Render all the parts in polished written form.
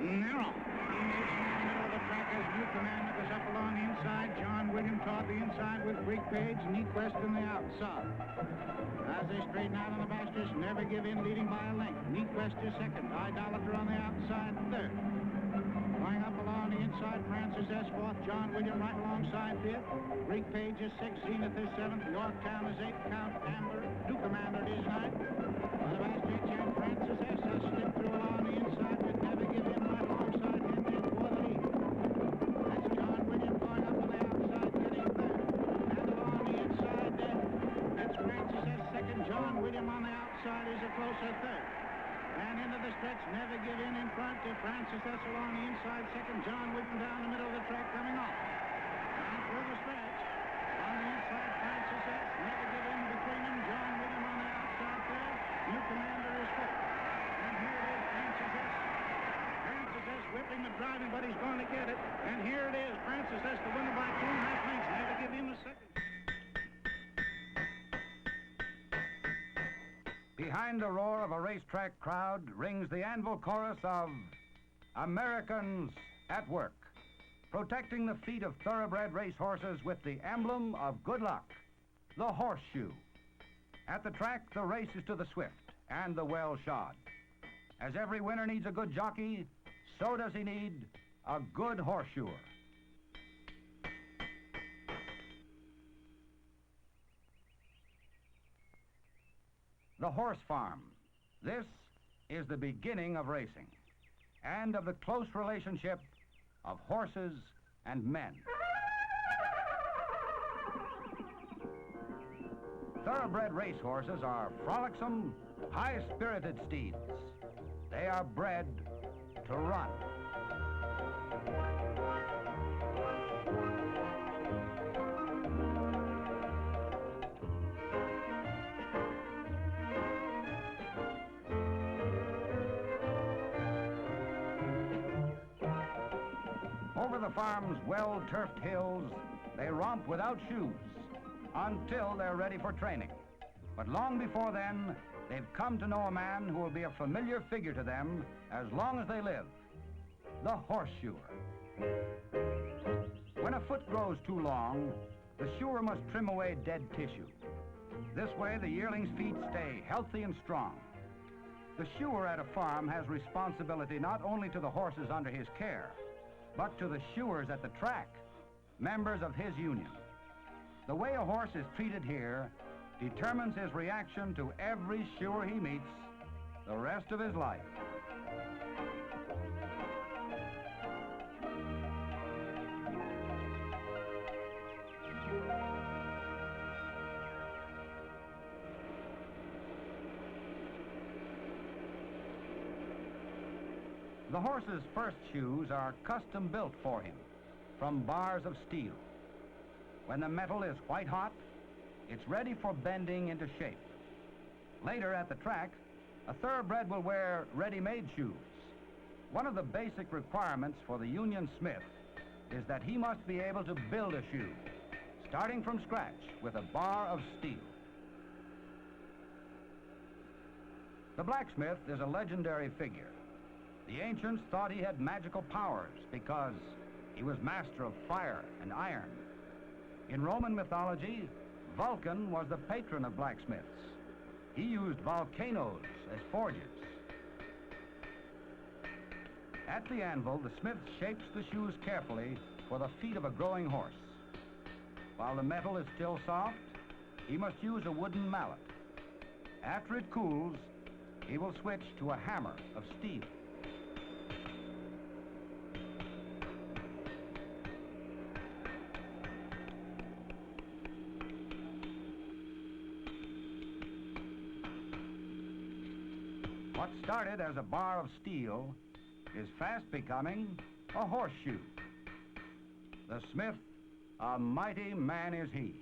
No. He makes in the middle of the track as new commander goes up along the inside. John William toward the inside with Greek Page, Nequest in the outside. As they straighten out on the backstretch, never give in, leading by a length. Nequest is second. Idolater on the outside, third. Going up along the inside, Francis S. fourth. John William right alongside fifth. Greek Page is sixth. Zenith is seventh. Yorktown is eighth. Count Amber, new commander, is ninth. On the backstretch end, Francis S. has slipped through along the inside with never give in right alongside him in for the lead. That's John William going up on the outside, getting third. And along the inside there, it's Francis S. second. John William on the outside is a closer third. And into the stretch, never give in front to Francis S. along the inside second. John William down the middle of the track coming off. And through the stretch, on the inside, Francis S. never give in between them. John William on the outside third. New commander is fourth. And here it is, Francis S. Francis S. whipping the driving, but he's going to get it. And here it is, Francis S. the winner by 2.5 lengths. Never give in the second. Behind the roar of a racetrack crowd rings the anvil chorus of Americans at Work, protecting the feet of thoroughbred racehorses with the emblem of good luck, the horseshoe. At the track, the race is to the swift and the well-shod. As every winner needs a good jockey, so does he need a good horseshoer. The horse farm. This is the beginning of racing and of the close relationship of horses and men. Thoroughbred racehorses are frolicsome, high-spirited steeds. They are bred to run. Over the farm's well-turfed hills, they romp without shoes until they're ready for training. But long before then, they've come to know a man who will be a familiar figure to them as long as they live, the horseshoer. When a foot grows too long, the shoer must trim away dead tissue. This way, the yearling's feet stay healthy and strong. The shoer at a farm has responsibility not only to the horses under his care, but to the shoers at the track, members of his union. The way a horse is treated here determines his reaction to every shoer he meets the rest of his life. The horse's first shoes are custom built for him from bars of steel. When the metal is white hot, it's ready for bending into shape. Later at the track, a thoroughbred will wear ready-made shoes. One of the basic requirements for the union smith is that he must be able to build a shoe, starting from scratch with a bar of steel. The blacksmith is a legendary figure. The ancients thought he had magical powers because he was master of fire and iron. In Roman mythology, Vulcan was the patron of blacksmiths. He used volcanoes as forges. At the anvil, the smith shapes the shoes carefully for the feet of a growing horse. While the metal is still soft, he must use a wooden mallet. After it cools, he will switch to a hammer of steel. What started as a bar of steel is fast becoming a horseshoe. The smith, a mighty man is he.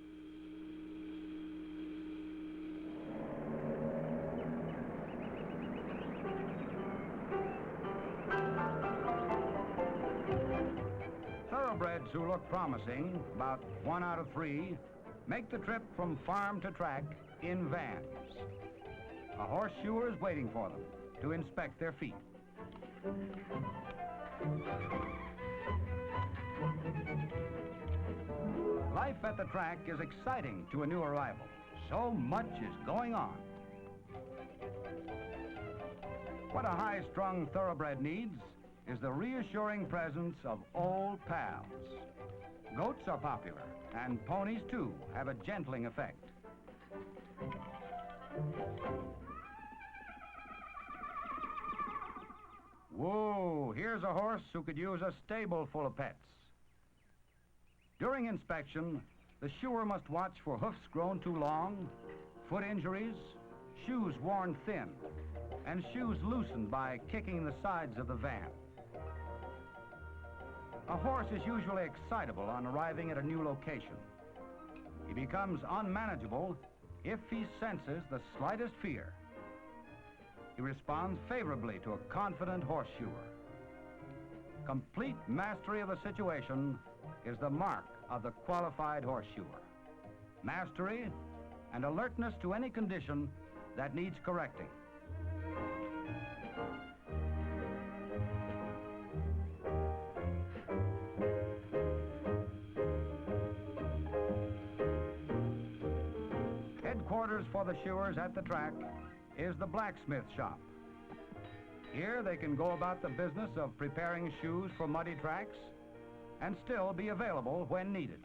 Thoroughbreds who look promising, about 1 out of 3, make the trip from farm to track in vans. A horseshoer is waiting for them to inspect their feet. Life at the track is exciting to a new arrival. So much is going on. What a high-strung thoroughbred needs is the reassuring presence of old pals. Goats are popular, and ponies, too, have a gentling effect. Whoa, here's a horse who could use a stable full of pets. During inspection, the shoer must watch for hoofs grown too long, foot injuries, shoes worn thin, and shoes loosened by kicking the sides of the van. A horse is usually excitable on arriving at a new location. He becomes unmanageable if he senses the slightest fear. He responds favorably to a confident horseshoer. Complete mastery of the situation is the mark of the qualified horseshoer. Mastery and alertness to any condition that needs correcting. Headquarters for the shoers at the track is the blacksmith shop. Here they can go about the business of preparing shoes for muddy tracks and still be available when needed.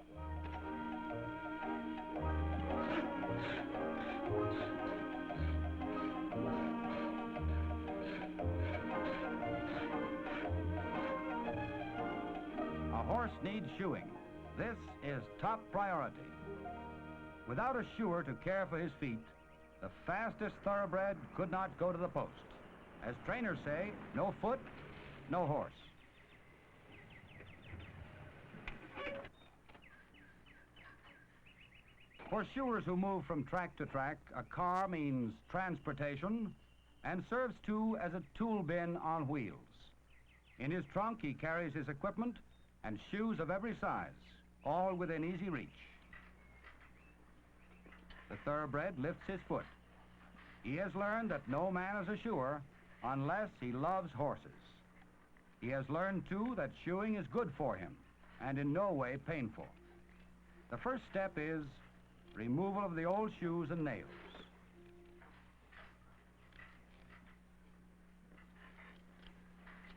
A horse needs shoeing. This is top priority. Without a shoer to care for his feet, the fastest thoroughbred could not go to the post. As trainers say, no foot, no horse. For shoers who move from track to track, a car means transportation and serves too as a tool bin on wheels. In his trunk, he carries his equipment and shoes of every size, all within easy reach. The thoroughbred lifts his foot. He has learned that no man is a shoer unless he loves horses. He has learned, too, that shoeing is good for him and in no way painful. The first step is removal of the old shoes and nails.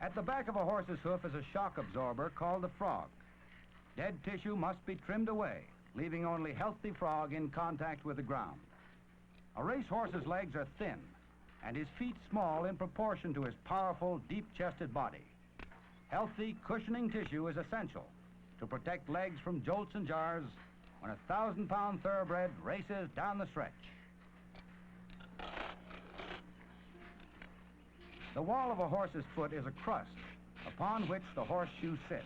At the back of a horse's hoof is a shock absorber called the frog. Dead tissue must be trimmed away, leaving only healthy frog in contact with the ground. A racehorse's legs are thin, and his feet small in proportion to his powerful, deep-chested body. Healthy, cushioning tissue is essential to protect legs from jolts and jars when a 1,000-pound thoroughbred races down the stretch. The wall of a horse's foot is a crust upon which the horseshoe sits.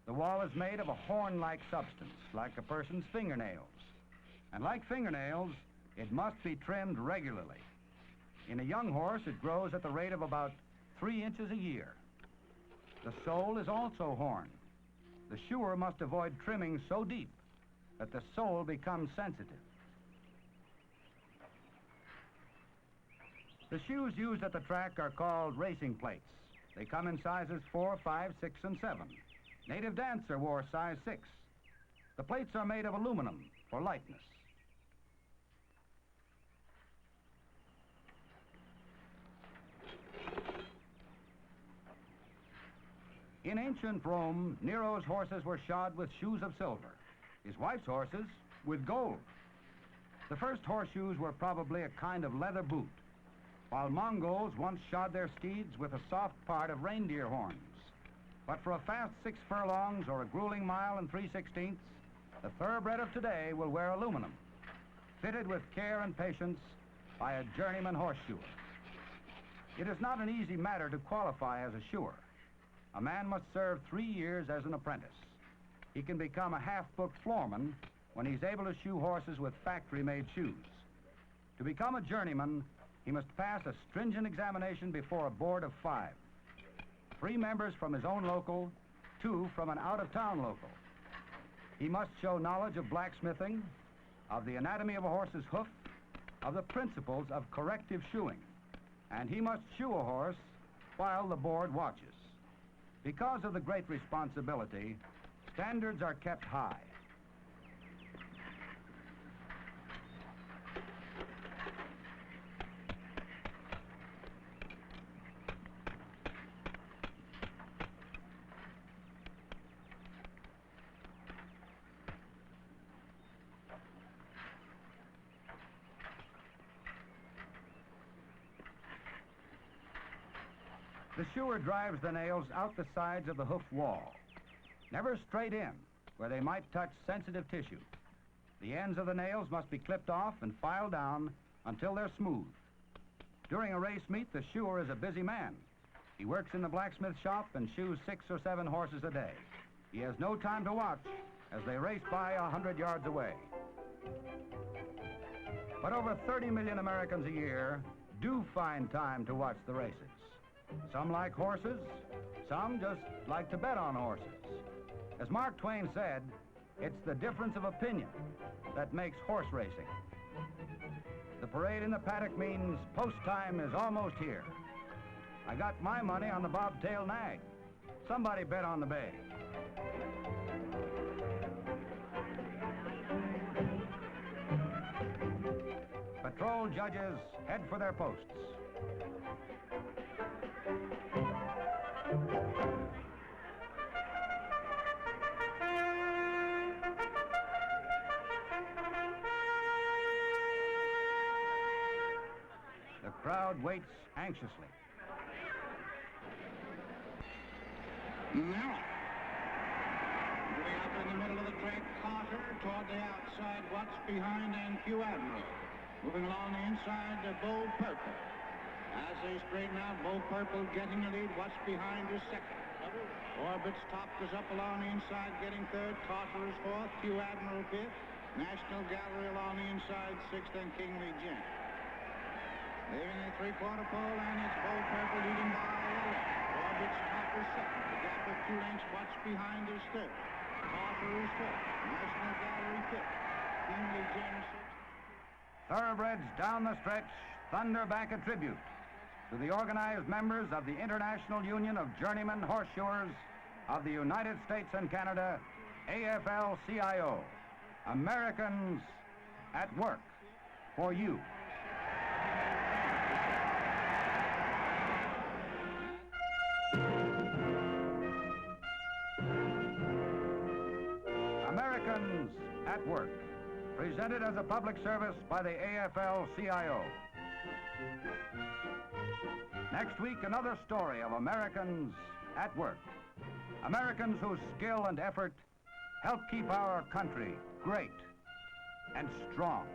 The wall is made of a horn-like substance, like a person's fingernails. And like fingernails, it must be trimmed regularly. In a young horse, it grows at the rate of about 3 inches a year. The sole is also horn. The shoer must avoid trimming so deep that the sole becomes sensitive. The shoes used at the track are called racing plates. They come in sizes 4, 5, 6, and 7. Native Dancer wore size 6. The plates are made of aluminum for lightness. In ancient Rome, Nero's horses were shod with shoes of silver, his wife's horses with gold. The first horseshoes were probably a kind of leather boot, while Mongols once shod their steeds with a soft part of reindeer horns. But for a fast 6 furlongs or a grueling mile and 3/16, the thoroughbred of today will wear aluminum, fitted with care and patience by a journeyman horseshoer. It is not an easy matter to qualify as a shoer. A man must serve 3 years as an apprentice. He can become a half-book floorman when he's able to shoe horses with factory-made shoes. To become a journeyman, he must pass a stringent examination before a board of 5. 3 members from his own local, 2 from an out-of-town local. He must show knowledge of blacksmithing, of the anatomy of a horse's hoof, of the principles of corrective shoeing, and he must shoe a horse while the board watches. Because of the great responsibility, standards are kept high. The shoer drives the nails out the sides of the hoof wall, never straight in, where they might touch sensitive tissue. The ends of the nails must be clipped off and filed down until they're smooth. During a race meet, the shoer is a busy man. He works in the blacksmith shop and shoes 6 or 7 horses a day. He has no time to watch as they race by 100 yards away. But over 30 million Americans a year do find time to watch the races. Some like horses, some just like to bet on horses. As Mark Twain said, it's the difference of opinion that makes horse racing. The parade in the paddock means post time is almost here. I got my money on the bobtail nag. Somebody bet on the bay. Patrol judges head for their posts. The crowd waits anxiously. Now, moving up in the middle of the track, Carter toward the outside, Watts behind, and Q Admiral. Moving along the inside, Bo Purple. As they straighten out, Bo Purple getting the lead, Watts behind is second. Orbit's top is up along the inside, getting third. Carter is fourth, Q Admiral fifth. National Gallery along the inside, sixth, and Kingly Jim. Leaving the three-quarter pole, and it's Bo Purple leading by a left. Orbit's top is second. The gap of 2 lengths, Watts behind is third. Carter is fourth. National Gallery fifth. Kingly Jim sixth. Thoroughbreds down the stretch thunder back a tribute to the organized members of the International Union of Journeymen Horseshoers of the United States and Canada, AFL-CIO. Americans at work for you. Americans at Work, presented as a public service by the AFL-CIO. Next week, another story of Americans at work. Americans whose skill and effort help keep our country great and strong.